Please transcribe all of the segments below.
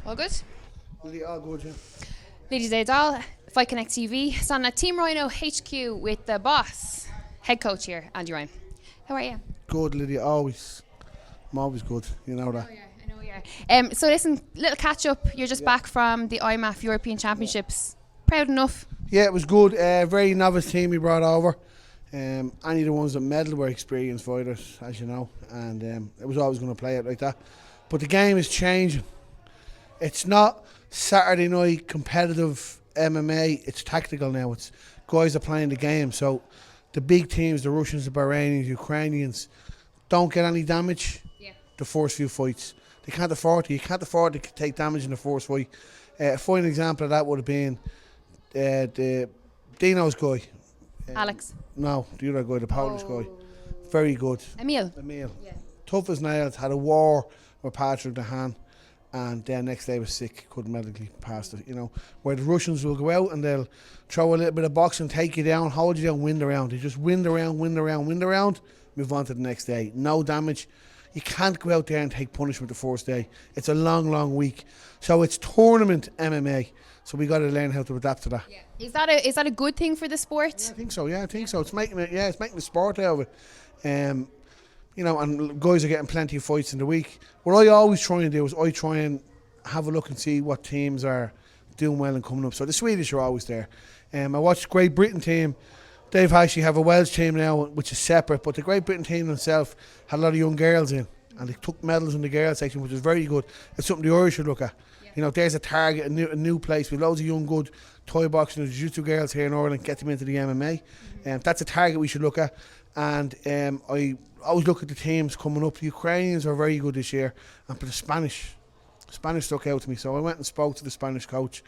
All good? All good, yeah. Ladies and Dahl, Fight Connect TV. It's on at Team Rhino HQ with the boss, head coach here, Andy Ryan. How are you? Good, Lydia, always. I'm always good, you know that. I know you are. So listen, little catch up. You're just back from the IMAF European Championships. Proud enough? Yeah, it was good. Very novice team we brought over. Any of the ones that medalled were experienced fighters, as you know, and it was always going to play it like that. But the game is changing. It's not Saturday night competitive MMA. It's tactical now. It's guys are playing the game. So the big teams, the Russians, the Bahrainians, Ukrainians, don't get any damage. Yeah. The first few fights, they can't afford to. You can't afford to take damage in the first fight. A fine example of that would have been the Dino's guy. Alex? No, the other guy, the Polish guy. Very good. Emil? Yeah. Tough as nails. Had a war with Patrick Dahan, and then next day was sick. Couldn't medically pass it. You know, where the Russians will go out and they'll throw a little bit of boxing, take you down, hold you down, wind around. They just wind around, move on to the next day. No damage. You can't go out there and take punishment the first day. It's a long, long week. So it's tournament MMA. So we got to learn how to adapt to that. Yeah. Is that a good thing for the sport? Yeah, I think so. It's making it. Yeah, it's making the sport out of it. You know, and guys are getting plenty of fights in the week. What I always try and do is I try and have a look and see what teams are doing well and coming up. So the Swedish are always there. I watched Great Britain team. They've actually have a Welsh team now, which is separate. But the Great Britain team themselves had a lot of young girls in, and they took medals in the girls section, which is very good. It's something the Irish should look at. Yeah. You know, there's a target, a new place with loads of young, good Thai boxing and jiu-jitsu girls here in Ireland. Get them into the MMA. That's a target we should look at. And I always look at the teams coming up. The Ukrainians are very good this year, and for the Spanish stuck out to me. So I went and spoke to the Spanish coach.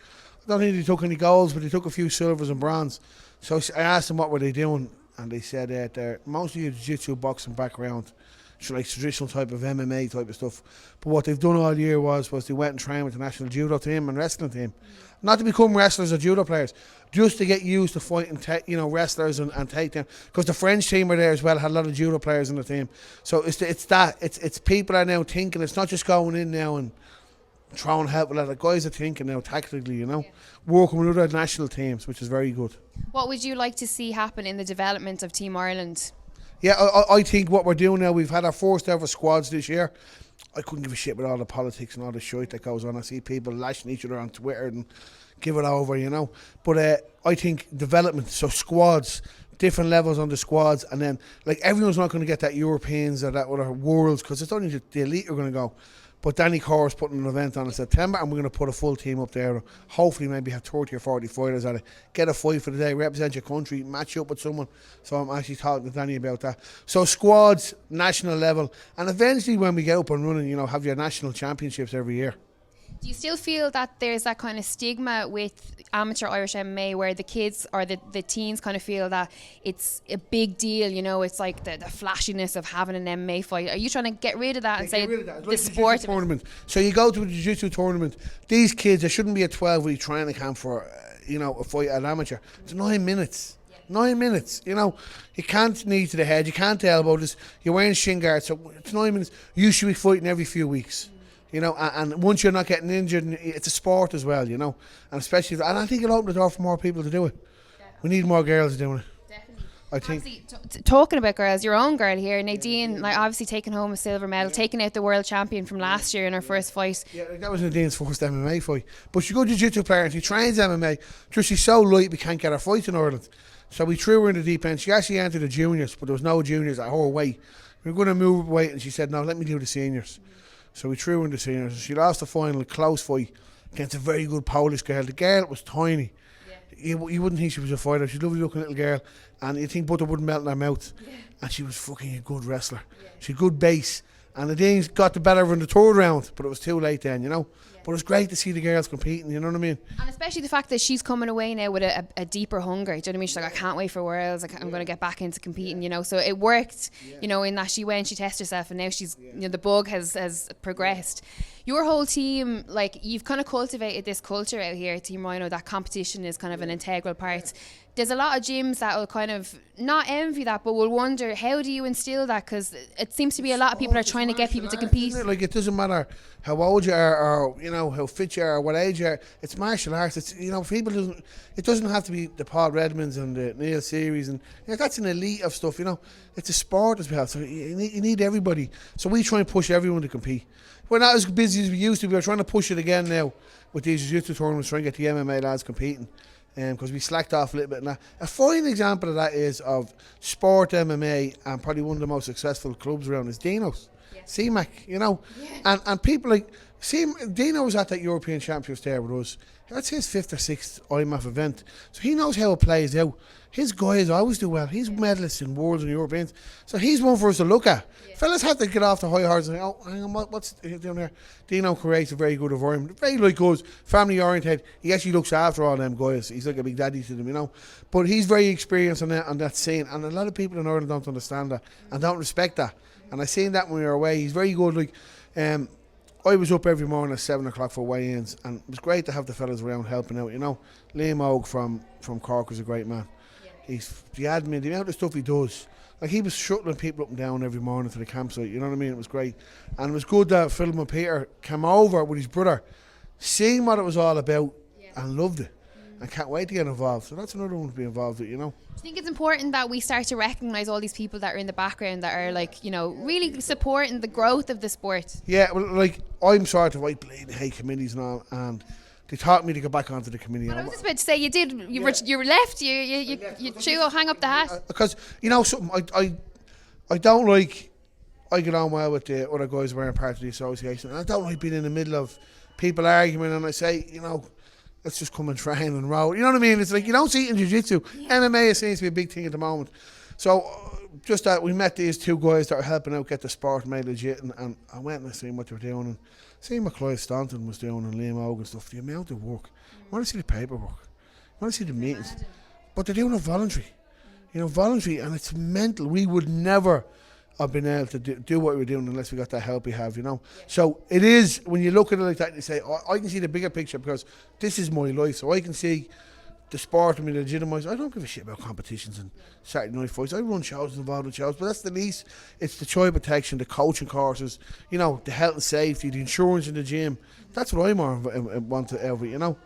I don't think they took any golds, but they took a few silvers and bronze. So I asked them what were they doing, and they said they're mostly a jiu-jitsu boxing background, so like traditional type of MMA type of stuff. But what they've done all year was they went and trained with the national judo team and wrestling team, not to become wrestlers or judo players, just to get used to fighting, wrestlers and take them. Because the French team were there as well, had a lot of judo players in the team. So it's people are now thinking. It's not just going in now and throwing help. The guys are thinking now tactically, working with other national teams, which is very good. What would you like to see happen in the development of Team Ireland? Yeah, I think what we're doing now, we've had our first ever squads this year. I couldn't give a shit with all the politics and all the shit that goes on. I see people lashing each other on Twitter and give it over, But I think development, so squads, different levels on the squads, and then like everyone's not going to get that Europeans or that other worlds, because it's only the elite are going to go. But Danny Corr's putting an event on in September, and we're going to put a full team up there. Hopefully maybe have 30 or 40 fighters at it. Get a fight for the day, represent your country, match up with someone. So I'm actually talking to Danny about that. So squads, national level, and eventually when we get up and running, have your national championships every year. Do you still feel that there's that kind of stigma with amateur Irish MMA where the kids or the teens kind of feel that it's a big deal, it's like the flashiness of having an MMA fight? Are you trying to get rid of that and say the sport tournament? So you go to a jiu-jitsu tournament, these kids, there shouldn't be a 12-week training camp for a fight at amateur. It's 9 minutes. 9 minutes, you can't knee to the head, you can't elbow this, you're wearing shin guards, so it's 9 minutes. You should be fighting every few weeks. And once you're not getting injured, it's a sport as well, and especially, and I think it'll open the door for more people to do it. Definitely. We need more girls doing it. Definitely. I think. Talking about girls, your own girl here, Nadine, obviously taking home a silver medal, taking out the world champion from last year in her first fight. Yeah, that was Nadine's first MMA fight. But she's a good jiu-jitsu player and she trains MMA. Just she's so light, we can't get her fight in Ireland. So we threw her in the deep end. She actually entered the juniors, but there was no juniors at her weight. We were going to move weight, and she said, no, let me do the seniors. So we threw her in the seniors. She lost the final, close fight against a very good Polish girl. The girl was tiny. Yeah. You wouldn't think she was a fighter. She's a lovely looking little girl, and you think butter wouldn't melt in her mouth. Yeah. And she was fucking a good wrestler. Yeah. She had good base. And the Danes got the better of her in the third round, but it was too late then, Yeah. But it was great to see the girls competing, you know what I mean? And especially the fact that she's coming away now with a deeper hunger. Do you know what I mean? She's like, I can't wait for Worlds. I'm going to get back into competing, So it worked, in that she went, she tested herself, and now she's, the bug has progressed. Your whole team, you've kind of cultivated this culture out here at Team Rhino, that competition is kind of an integral part. there's a lot of gyms that will kind of not envy that, but will wonder, how do you instill that? Because it seems to be a lot of people are trying to get people to compete. Like, it doesn't matter how old you are, or you know how fit you are, or what age you are. It's martial arts. It's, you know, people doesn't. It doesn't have to be the Paul Redmonds and the Neil Series, and you know, that's an elite of stuff. You know, it's a sport as well. So you need everybody. So we try and push everyone to compete. We're not as busy as we used to be. We're trying to push it again now with these jiu-jitsu tournaments, trying to get the MMA lads competing. Because we slacked off a little bit. Now, a fine example of that is of sport MMA, and probably one of the most successful clubs around is Dino's. Yeah. CMAC, you know. Yeah. And people like, Dino was at that European Championships there with us. That's his 5th or 6th IMAF event. So he knows how it plays out. His guys always do well. He's medalists in Worlds and Europeans. So he's one for us to look at. Yeah. Fellas have to get off the high horse and say, oh, hang on, what's he doing there? Dino creates a very good environment. Very like us, family oriented. He actually looks after all them guys. He's like a big daddy to them, you know. But he's very experienced on that scene. And a lot of people in Ireland don't understand that and don't respect that. And I seen that when we were away. He's very good. Like, I was up every morning at 7 o'clock for weigh-ins, and it was great to have the fellas around helping out, you know. Liam Og from Cork was a great man. Yeah. He's the admin, the amount of stuff he does. Like, he was shuttling people up and down every morning to the campsite, you know what I mean? It was great. And it was good that Phil and Peter came over with his brother, seeing what it was all about, and loved it. And can't wait to get involved. So that's another one to be involved with, you know. I think it's important that we start to recognise all these people that are in the background that are, like, you know, really supporting the growth of the sport. Yeah, well, like, I'm sort of, I bleeding hate committees and all, and they taught me to go back onto the committee. Well, I was just about to say, you did, you were left, you hang up the hat. Because, you know, something I don't like, I get on well with the other guys who are part of the association, and I don't like being in the middle of people arguing, and I say, you know, let's just come and train and roll. You know what I mean? It's like, you don't see it in jiu-jitsu. Yeah. MMA seems to be a big thing at the moment. So just that we met these two guys that are helping out get the sport made legit, and I went and I seen what they were doing, and seeing what Clive Staunton was doing and Liam Og and stuff, the amount of work. I want to see the paperwork. I want to see the meetings. But they're doing it voluntary. You know, voluntary, and it's mental. We would never have been able to do what we were doing unless we got that help we have, you know. Yeah. So it is, when you look at it like that, you say, oh, I can see the bigger picture because this is my life. So I can see the sport and be legitimised. I don't give a shit about competitions and Saturday night fights. I run shows, involved in shows, but that's the least. It's the child protection, the coaching courses, you know, the health and safety, the insurance in the gym. That's what I more want to ever, you know.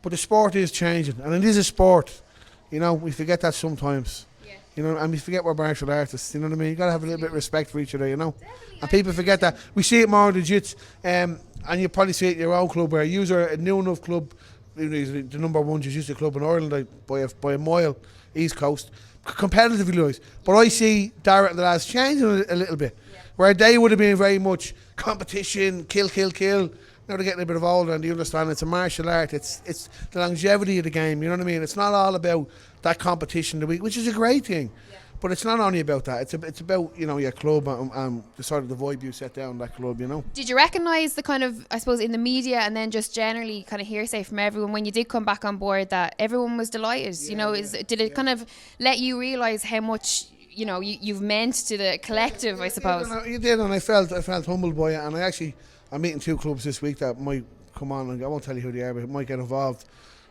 But the sport is changing, and it is a sport. You know, we forget that sometimes. You know, and we forget we're martial artists, you know what I mean? You got to have a little bit of respect for each other, you know? Definitely. And people forget that. We see it more in the jiu-jitsu, and you probably see it in your own club, where you are a new enough club, the #1 jiu-jitsu club in Ireland, like, by a mile, East Coast, competitively wise. But I see Darragh and the lads changing a little bit, where they would have been very much competition, kill. Now they're getting a bit of older, and they understand it's a martial art. It's the longevity of the game, you know what I mean? It's not all about that competition the week, which is a great thing. Yeah. But it's not only about that. It's about, you know, your club and the sort of the vibe you set down that club, you know. Did you recognise the kind of, I suppose, in the media and then just generally kind of hearsay from everyone when you did come back on board that everyone was delighted? Yeah, you know, did it kind of let you realise how much, you know, you've meant to the collective, I suppose? You did, and I felt humbled by it. And I'm meeting 2 clubs this week that might come on, and I won't tell you who they are, but might get involved.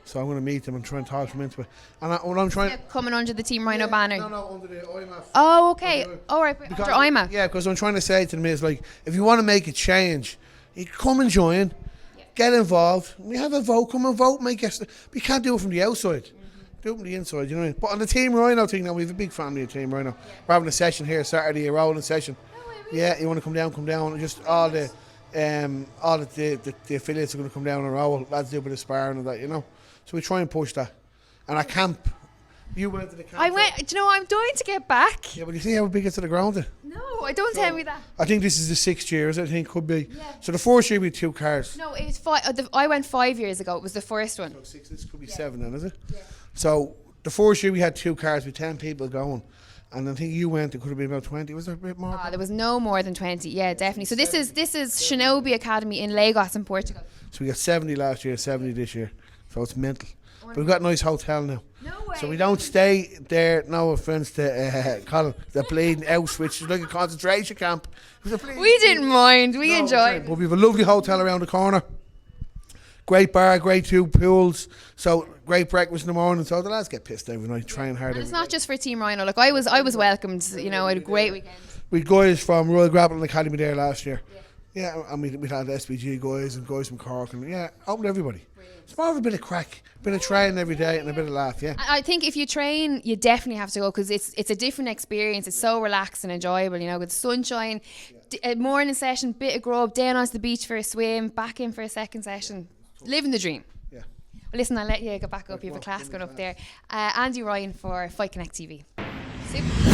So I'm going to meet them and try and talk them into it. And what I'm trying... coming under the Team Rhino banner? No, under the IMAF. Oh, okay. All right, under IMAF. Yeah, because I'm trying to say to them is, like, if you want to make a change, you come and join, get involved. We have a vote, come and vote, make us... We can't do it from the outside. Do it from the inside, you know what I mean? But on the Team Rhino thing now, we have a big family of Team Rhino. We're having a session here Saturday, a rolling session. Yeah, you want to come down. Just all the affiliates are going to come down and roll. Lads do a bit of sparring and that, you know. So we try and push that. And at camp, you went to the camp. I went. Do you know, I'm dying to get back. Yeah, but you see how big it's to the ground is? No, don't tell me that. I think this is the 6th year, I think could be. Yeah. So the 4th year we had 2 cars. No, it was 5. I went 5 years ago. It was the first one. So 6. This could be 7 then, is it? Yeah. So the 4th year we had 2 cars with 10 people going. And I think you went, it could have been about 20. Was there a bit more? There was no more than 20. Yeah, definitely. So this is Shinobi Academy in Lagos in Portugal. So we got 70 last year, 70 this year. So it's mental. But we've got a nice hotel now. No way. So we don't stay there, no offence to Colin, the bleeding Auschwitz. It's like a concentration camp. We didn't mind. We enjoyed it. But we have a lovely hotel around the corner. Great bar, great 2 pools. So great breakfast in the morning. So the lads get pissed every night, trying hard. And it's not just for Team Rhino. Look, I was welcomed. You know, I had a great weekend. We had guys from Royal Grappling Academy there last year. Yeah, and we had SBG guys and guys from Cork, and opened everybody. It's more of a bit of crack, a bit of training every day and a bit of laugh, I think if you train, you definitely have to go because it's a different experience. It's so relaxed and enjoyable, you know, with the sunshine, a morning session, bit of grub, down onto the beach for a swim, back in for a second session. Living the dream. Yeah. Well, listen, I'll let you go back up. You have a class going up there. Andy Ryan for Fight Connect TV. Super.